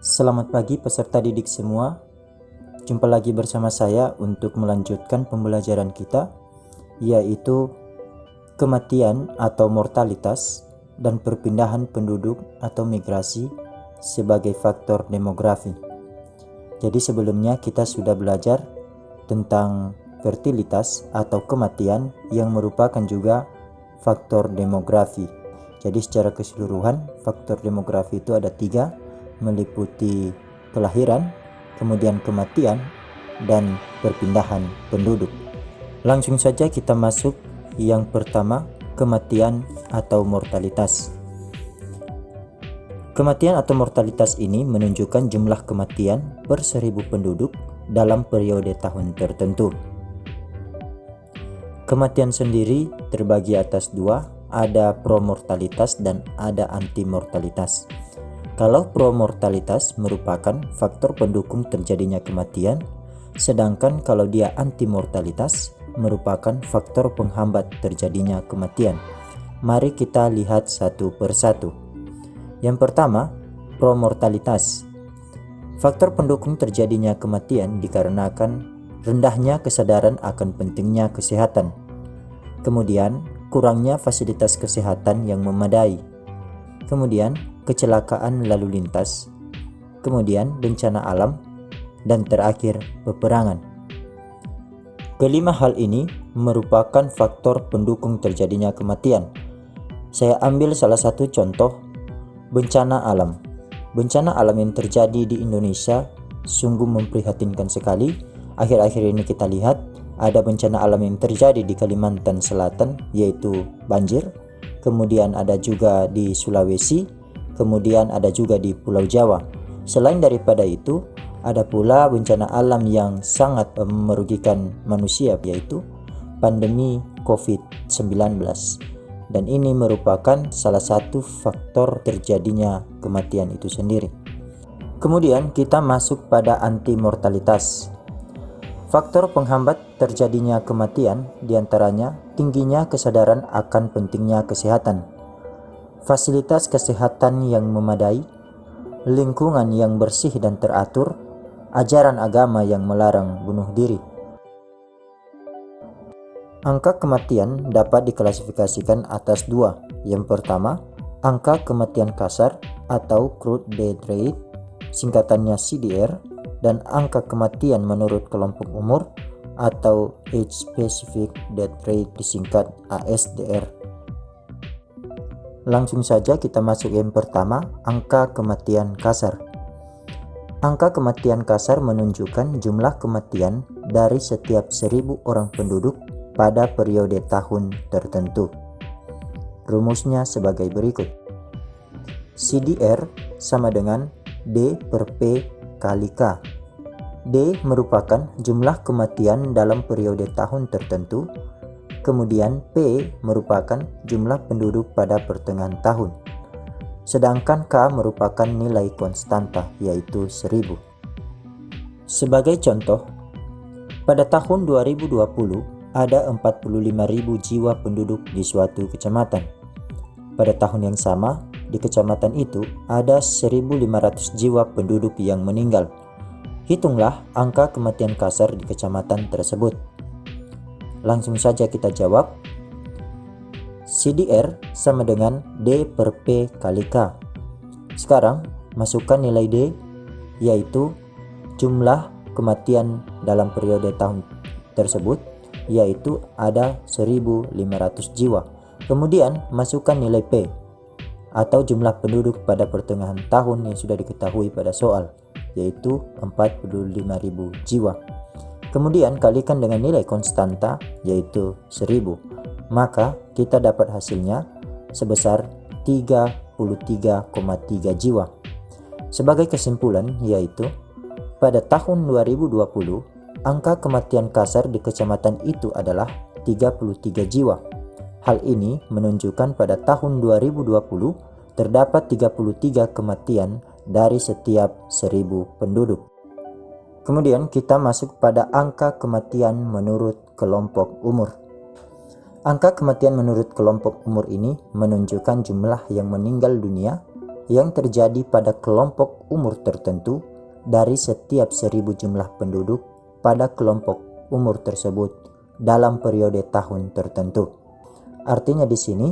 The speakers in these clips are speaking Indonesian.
Selamat pagi peserta didik semua. Jumpa lagi bersama saya untuk melanjutkan pembelajaran kita, yaitu kematian atau mortalitas dan perpindahan penduduk atau migrasi sebagai faktor demografi. Jadi sebelumnya kita sudah belajar tentang fertilitas atau kematian yang merupakan juga faktor demografi. Jadi secara keseluruhan faktor demografi itu ada 3, meliputi kelahiran, kemudian kematian, dan perpindahan penduduk. Langsung saja kita masuk yang pertama, kematian atau mortalitas. Kematian atau mortalitas ini menunjukkan jumlah kematian per 1000 penduduk dalam periode tahun tertentu. Kematian sendiri terbagi atas 2, ada promortalitas dan ada antimortalitas. Kalau promortalitas merupakan faktor pendukung terjadinya kematian, sedangkan kalau dia antimortalitas merupakan faktor penghambat terjadinya kematian. Mari kita lihat satu persatu. Yang pertama, promortalitas. Faktor pendukung terjadinya kematian dikarenakan rendahnya kesadaran akan pentingnya kesehatan. Kemudian, kurangnya fasilitas kesehatan yang memadai. Kemudian, kecelakaan lalu lintas. Kemudian, bencana alam. Dan terakhir, peperangan. Kelima hal ini merupakan faktor pendukung terjadinya kematian. Saya ambil salah satu contoh, bencana alam. Bencana alam yang terjadi di Indonesia sungguh memprihatinkan sekali. Akhir-akhir ini kita lihat ada bencana alam yang terjadi di Kalimantan Selatan, yaitu banjir. Kemudian ada juga di Sulawesi, kemudian ada juga di Pulau Jawa. Selain daripada itu, ada pula bencana alam yang sangat merugikan manusia, yaitu pandemi COVID-19. Dan ini merupakan salah satu faktor terjadinya kematian itu sendiri. Kemudian kita masuk pada antimortalitas. Faktor penghambat terjadinya kematian diantaranya tingginya kesadaran akan pentingnya kesehatan, fasilitas kesehatan yang memadai, lingkungan yang bersih dan teratur, ajaran agama yang melarang bunuh diri. Angka kematian dapat diklasifikasikan atas 2. Yang pertama, angka kematian kasar atau crude death rate, singkatannya CDR, dan angka kematian menurut kelompok umur atau age specific death rate, disingkat ASDR. Langsung saja kita masuk yang pertama, angka kematian kasar. Angka kematian kasar menunjukkan jumlah kematian dari setiap 1000 orang penduduk pada periode tahun tertentu. Rumusnya sebagai berikut. CDR sama dengan D per P kali K. D merupakan jumlah kematian dalam periode tahun tertentu, kemudian P merupakan jumlah penduduk pada pertengahan tahun, sedangkan K merupakan nilai konstanta, yaitu 1000. Sebagai contoh, pada tahun 2020 ada 45.000 jiwa penduduk di suatu kecamatan. Pada tahun yang sama, di kecamatan itu ada 1.500 jiwa penduduk yang meninggal. Hitunglah angka kematian kasar di kecamatan tersebut. Langsung saja kita jawab. CDR sama dengan D per P kali K. Sekarang masukkan nilai D, yaitu jumlah kematian dalam periode tahun tersebut, yaitu ada 1.500 jiwa. Kemudian masukkan nilai P atau jumlah penduduk pada pertengahan tahun yang sudah diketahui pada soal, yaitu 45.000 jiwa. Kemudian kalikan dengan nilai konstanta, yaitu 1000. Maka kita dapat hasilnya sebesar 33,3 jiwa. Sebagai kesimpulan, yaitu pada tahun 2020 angka kematian kasar di kecamatan itu adalah 33 jiwa. Hal ini menunjukkan pada tahun 2020 terdapat 33 kematian dari setiap 1000 penduduk. Kemudian kita masuk pada angka kematian menurut kelompok umur. Angka kematian menurut kelompok umur ini menunjukkan jumlah yang meninggal dunia yang terjadi pada kelompok umur tertentu dari setiap 1000 jumlah penduduk pada kelompok umur tersebut dalam periode tahun tertentu. Artinya di sini,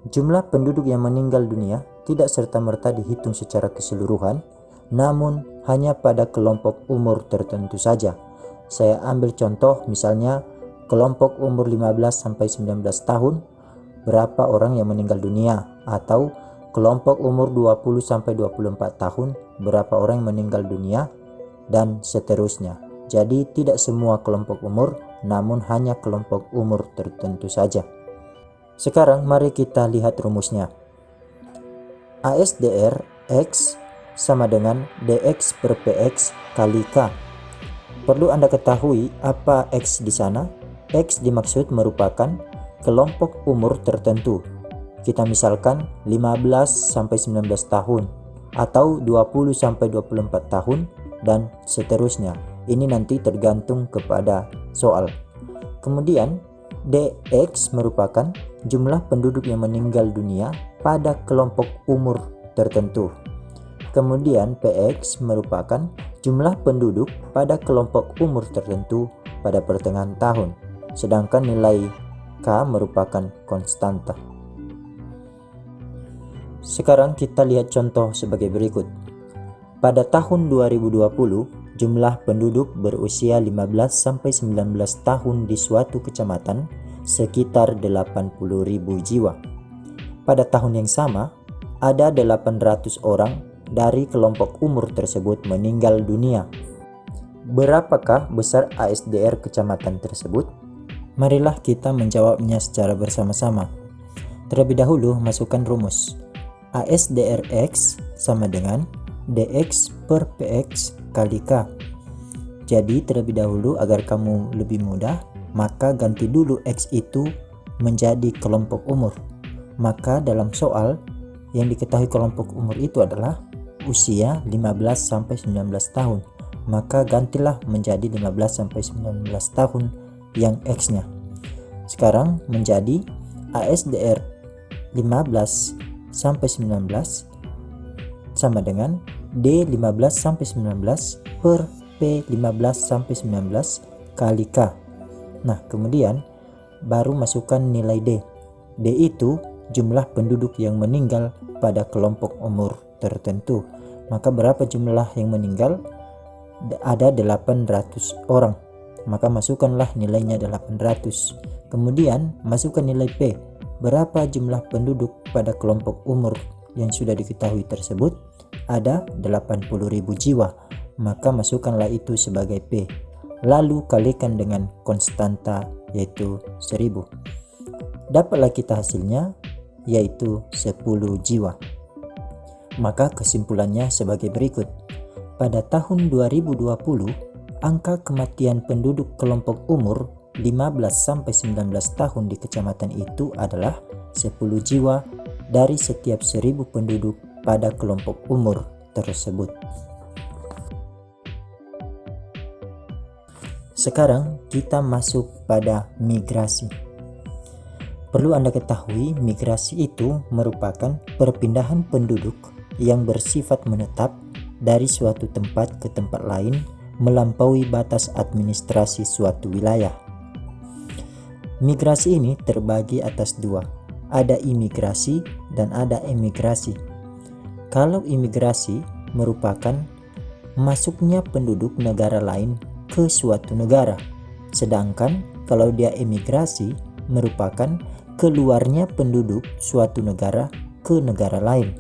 jumlah penduduk yang meninggal dunia tidak serta-merta dihitung secara keseluruhan, namun hanya pada kelompok umur tertentu saja. Saya ambil contoh misalnya kelompok umur 15 sampai 19 tahun, berapa orang yang meninggal dunia, atau kelompok umur 20 sampai 24 tahun, berapa orang yang meninggal dunia, dan seterusnya. Jadi tidak semua kelompok umur, namun hanya kelompok umur tertentu saja. Sekarang mari kita lihat rumusnya. ASDR X sama dengan DX per PX kali K. Perlu Anda ketahui apa X di sana. X dimaksud merupakan kelompok umur tertentu. Kita misalkan 15 sampai 19 tahun atau 20 sampai 24 tahun dan seterusnya. Ini nanti tergantung kepada soal. Kemudian DX merupakan jumlah penduduk yang meninggal dunia pada kelompok umur tertentu. Kemudian PX merupakan jumlah penduduk pada kelompok umur tertentu pada pertengahan tahun. Sedangkan nilai K merupakan konstanta. Sekarang kita lihat contoh sebagai berikut. Pada tahun 2020, jumlah penduduk berusia 15 sampai 19 tahun di suatu kecamatan sekitar 80.000 jiwa. Pada tahun yang sama, ada 800 orang dari kelompok umur tersebut meninggal dunia. Berapakah besar ASDR kecamatan tersebut? Marilah kita menjawabnya secara bersama-sama. Terlebih dahulu masukkan rumus. ASDR X sama dengan DX per PX kali K. Jadi terlebih dahulu agar kamu lebih mudah, maka ganti dulu X itu menjadi kelompok umur. Maka dalam soal yang diketahui kelompok umur itu adalah usia 15 sampai 19 tahun. Maka gantilah menjadi 15 sampai 19 tahun yang X-nya. Sekarang menjadi ASDR 15 sampai 19 sama dengan D15 sampai 19 per P15 sampai 19 kali K. Nah, kemudian baru masukkan nilai D. D itu jumlah penduduk yang meninggal pada kelompok umur tertentu. Maka berapa jumlah yang meninggal? Ada 800 orang. Maka masukkanlah nilainya 800. Kemudian masukkan nilai P. Berapa jumlah penduduk pada kelompok umur yang sudah diketahui tersebut? Ada 80.000 jiwa. Maka masukkanlah itu sebagai P. Lalu kalikan dengan konstanta yaitu 1000. Dapatlah kita hasilnya yaitu 10 jiwa. Maka kesimpulannya sebagai berikut. Pada tahun 2020, angka kematian penduduk kelompok umur 15-19 tahun di kecamatan itu adalah 10 jiwa dari setiap 1000 penduduk pada kelompok umur tersebut. Sekarang kita masuk pada migrasi. Perlu Anda ketahui, migrasi itu merupakan perpindahan penduduk yang bersifat menetap dari suatu tempat ke tempat lain melampaui batas administrasi suatu wilayah. Migrasi ini terbagi atas dua, ada imigrasi dan ada emigrasi. Kalau imigrasi merupakan masuknya penduduk negara lain ke suatu negara, sedangkan kalau dia emigrasi merupakan keluarnya penduduk suatu negara ke negara lain.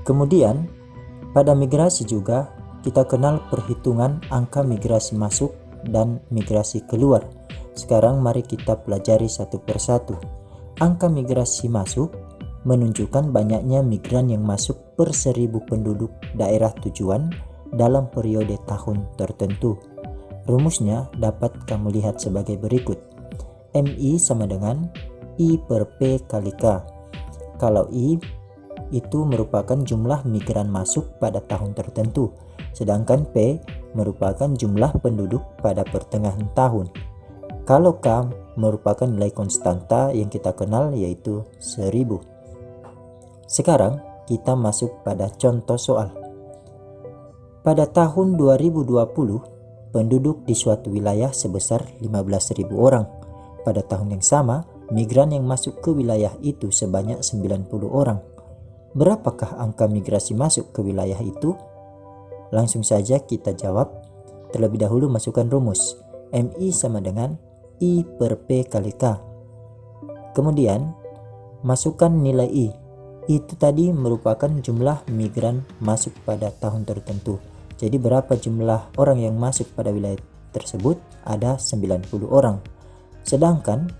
Kemudian pada migrasi juga kita kenal perhitungan angka migrasi masuk dan migrasi keluar. Sekarang mari kita pelajari satu persatu. Angka migrasi masuk menunjukkan banyaknya migran yang masuk per 1000 penduduk daerah tujuan dalam periode tahun tertentu. Rumusnya dapat kamu lihat sebagai berikut. MI sama dengan I per P kali K. Kalau I itu merupakan jumlah migran masuk pada tahun tertentu, sedangkan P merupakan jumlah penduduk pada pertengahan tahun. Kalau K merupakan nilai konstanta yang kita kenal yaitu 1000. Sekarang kita masuk pada contoh soal. Pada tahun 2020, penduduk di suatu wilayah sebesar 15.000 orang. Pada tahun yang sama, migran yang masuk ke wilayah itu sebanyak 90 orang. Berapakah angka migrasi masuk ke wilayah itu? Langsung saja kita jawab. Terlebih dahulu masukkan rumus. MI sama dengan I per P kali K. Kemudian, masukkan nilai I. Itu tadi merupakan jumlah migran masuk pada tahun tertentu. Jadi berapa jumlah orang yang masuk pada wilayah tersebut? Ada 90 orang. Sedangkan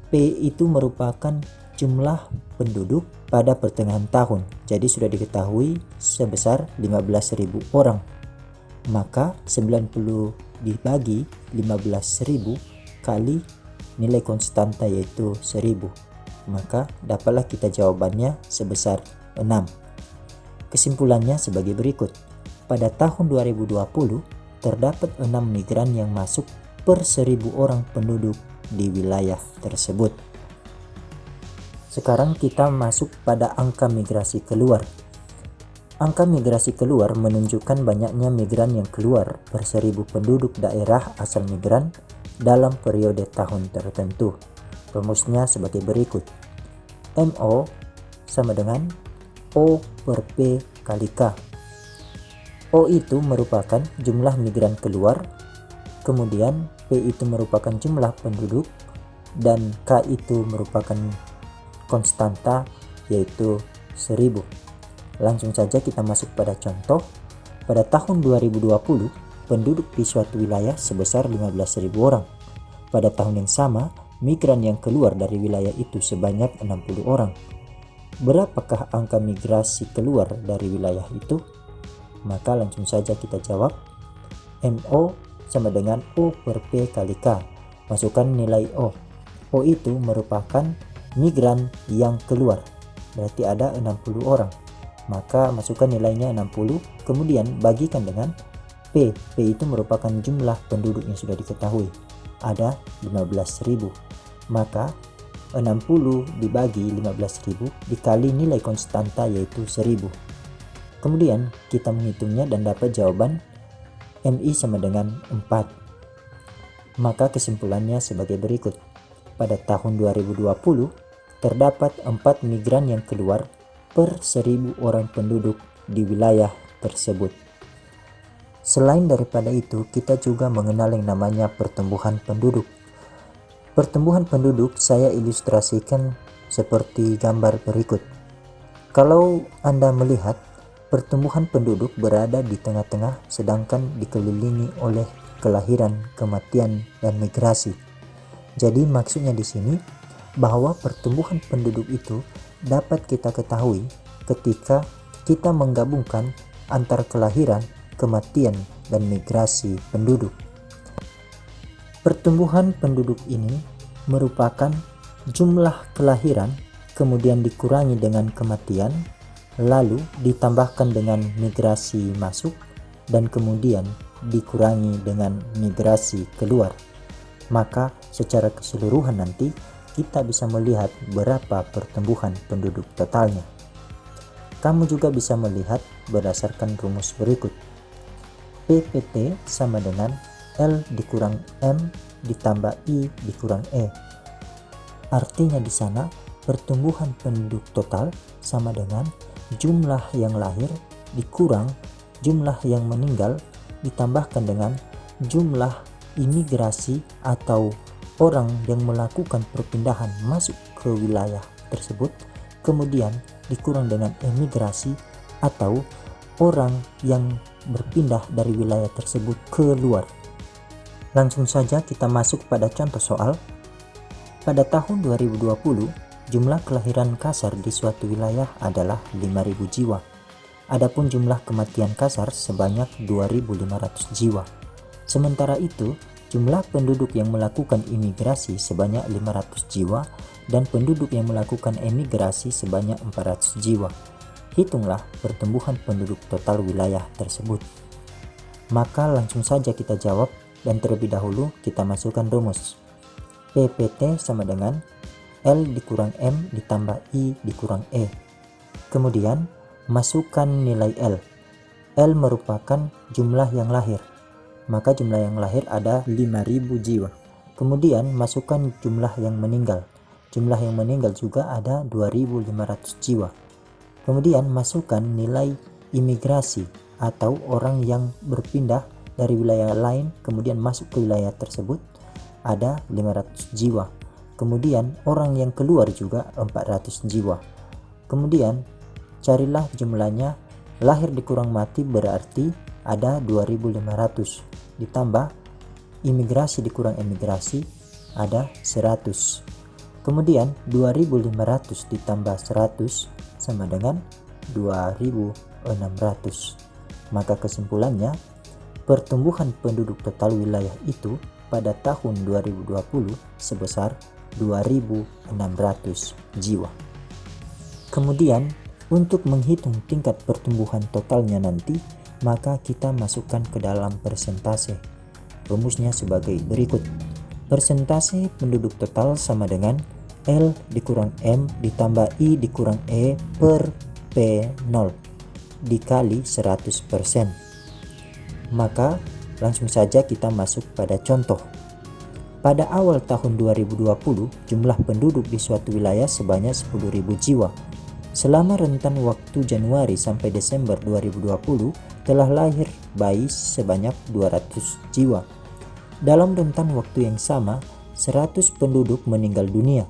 P itu merupakan jumlah penduduk pada pertengahan tahun. Jadi sudah diketahui sebesar 15.000 orang. Maka 90 dibagi 15.000 kali nilai konstanta yaitu 1.000. Maka dapatlah kita jawabannya sebesar 6. Kesimpulannya sebagai berikut. Pada tahun 2020 terdapat 6 migran yang masuk per 1.000 orang penduduk di wilayah tersebut. Sekarang kita masuk pada angka migrasi keluar. Angka migrasi keluar menunjukkan banyaknya migran yang keluar per 1.000 penduduk daerah asal migran dalam periode tahun tertentu. Rumusnya sebagai berikut. MO sama dengan O per P kali K. O itu merupakan jumlah migran keluar, kemudian P itu merupakan jumlah penduduk, dan K itu merupakan konstanta yaitu 1.000. Langsung saja kita masuk pada contoh. Pada tahun 2020, penduduk di suatu wilayah sebesar 15.000 orang. Pada tahun yang sama, migran yang keluar dari wilayah itu sebanyak 60 orang. Berapakah angka migrasi keluar dari wilayah itu? Maka langsung saja kita jawab. MO sama dengan O per P kali K. Masukkan nilai O. O itu merupakan migran yang keluar. Berarti ada 60 orang. Maka masukkan nilainya 60. Kemudian bagikan dengan P. P itu merupakan jumlah penduduk yang sudah diketahui. Ada 15.000. Maka 60 dibagi 15.000 dikali nilai konstanta yaitu 1.000. Kemudian kita menghitungnya dan dapat jawaban MI sama dengan 4. Maka kesimpulannya sebagai berikut. Pada tahun 2020 terdapat 4 migran yang keluar per 1.000 orang penduduk di wilayah tersebut. Selain daripada itu, kita juga mengenal yang namanya pertumbuhan penduduk. Pertumbuhan penduduk saya ilustrasikan seperti gambar berikut. Kalau Anda melihat, pertumbuhan penduduk berada di tengah-tengah sedangkan dikelilingi oleh kelahiran, kematian, dan migrasi. Jadi maksudnya di sini bahwa pertumbuhan penduduk itu dapat kita ketahui ketika kita menggabungkan antara kelahiran, kematian, dan migrasi penduduk. Pertumbuhan penduduk ini merupakan jumlah kelahiran kemudian dikurangi dengan kematian, lalu ditambahkan dengan migrasi masuk, dan kemudian dikurangi dengan migrasi keluar. Maka secara keseluruhan nanti kita bisa melihat berapa pertumbuhan penduduk totalnya. Kamu juga bisa melihat berdasarkan rumus berikut. PPT sama dengan L dikurang M ditambah I dikurang E. Artinya di sana pertumbuhan penduduk total sama dengan jumlah yang lahir dikurang jumlah yang meninggal ditambahkan dengan jumlah imigrasi atau orang yang melakukan perpindahan masuk ke wilayah tersebut, kemudian dikurang dengan emigrasi atau orang yang berpindah dari wilayah tersebut keluar. Langsung saja kita masuk pada contoh soal. Pada tahun 2020, jumlah kelahiran kasar di suatu wilayah adalah 5.000 jiwa. Adapun jumlah kematian kasar sebanyak 2.500 jiwa. Sementara itu, jumlah penduduk yang melakukan imigrasi sebanyak 500 jiwa dan penduduk yang melakukan emigrasi sebanyak 400 jiwa. Hitunglah pertumbuhan penduduk total wilayah tersebut. Maka langsung saja kita jawab dan terlebih dahulu kita masukkan rumus. PPT sama dengan L dikurang M ditambah I dikurang E. Kemudian masukkan nilai L. L merupakan jumlah yang lahir, maka jumlah yang lahir ada 5.000 jiwa. Kemudian masukkan jumlah yang meninggal. Jumlah yang meninggal juga ada 2.500 jiwa. Kemudian masukkan nilai imigrasi atau orang yang berpindah dari wilayah lain kemudian masuk ke wilayah tersebut, ada 500 jiwa. Kemudian orang yang keluar juga 400 jiwa. Kemudian carilah jumlahnya, lahir dikurang mati berarti ada 2.500, ditambah imigrasi dikurang emigrasi ada 100. Kemudian 2.500 ditambah 100 sama dengan 2.600. Maka kesimpulannya, pertumbuhan penduduk total wilayah itu pada tahun 2020 sebesar 2.600 jiwa. Kemudian untuk menghitung tingkat pertumbuhan totalnya nanti, maka kita masukkan ke dalam persentase. Rumusnya sebagai berikut. Persentase penduduk total sama dengan L dikurang M ditambah I dikurang E per P0 dikali 100%. Maka langsung saja kita masuk pada contoh. Pada awal tahun 2020, jumlah penduduk di suatu wilayah sebanyak 10.000 jiwa. Selama rentan waktu Januari sampai Desember 2020, telah lahir bayi sebanyak 200 jiwa. Dalam rentan waktu yang sama, 100 penduduk meninggal dunia.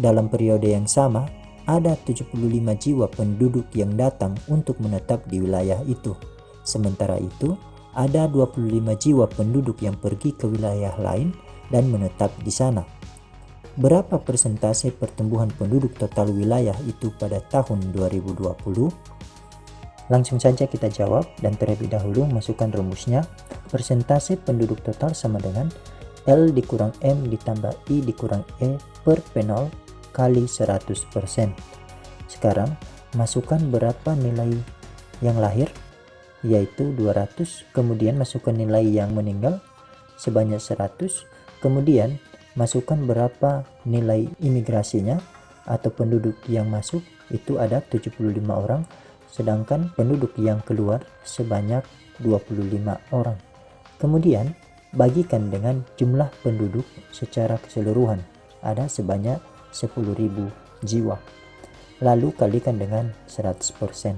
Dalam periode yang sama, ada 75 jiwa penduduk yang datang untuk menetap di wilayah itu. Sementara itu, ada 25 jiwa penduduk yang pergi ke wilayah lain dan menetap di sana. Berapa persentase pertumbuhan penduduk total wilayah itu pada tahun 2020? Langsung saja kita jawab, dan terlebih dahulu masukkan rumusnya. Persentase penduduk total sama dengan L dikurang M ditambah I dikurang E per P0 kali 100%. Sekarang masukkan berapa nilai yang lahir, yaitu 200. Kemudian masukkan nilai yang meninggal sebanyak 100. Kemudian masukkan berapa nilai imigrasinya atau penduduk yang masuk, itu ada 75 orang, sedangkan penduduk yang keluar sebanyak 25 orang. Kemudian bagikan dengan jumlah penduduk secara keseluruhan, ada sebanyak 10.000 jiwa. Lalu kalikan dengan 100%.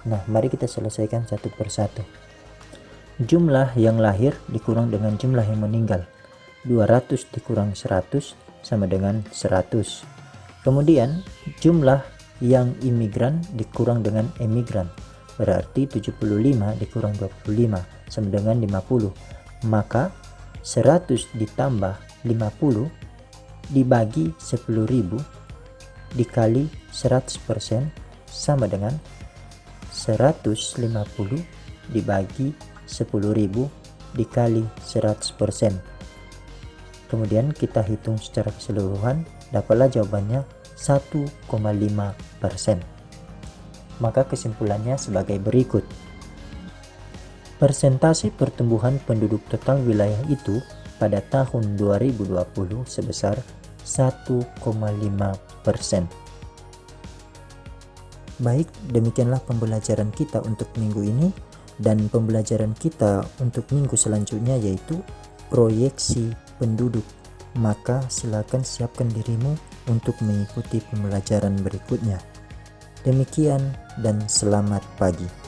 Nah, mari kita selesaikan satu persatu. Jumlah yang lahir dikurang dengan jumlah yang meninggal. 200 dikurang 100 sama dengan 100. Kemudian jumlah yang imigran dikurang dengan emigran, berarti 75 dikurang 25 sama dengan 50. Maka 100 ditambah 50 dibagi 10.000 dikali 100% sama dengan 150 dibagi 10.000 dikali 100%. Kemudian kita hitung secara keseluruhan, dapatlah jawabannya 1,5%. Maka kesimpulannya sebagai berikut. Persentase pertumbuhan penduduk total wilayah itu pada tahun 2020 sebesar 1,5%. Baik, demikianlah pembelajaran kita untuk minggu ini, dan pembelajaran kita untuk minggu selanjutnya yaitu proyeksi penduduk. Maka silakan siapkan dirimu untuk mengikuti pembelajaran berikutnya. Demikian dan selamat pagi.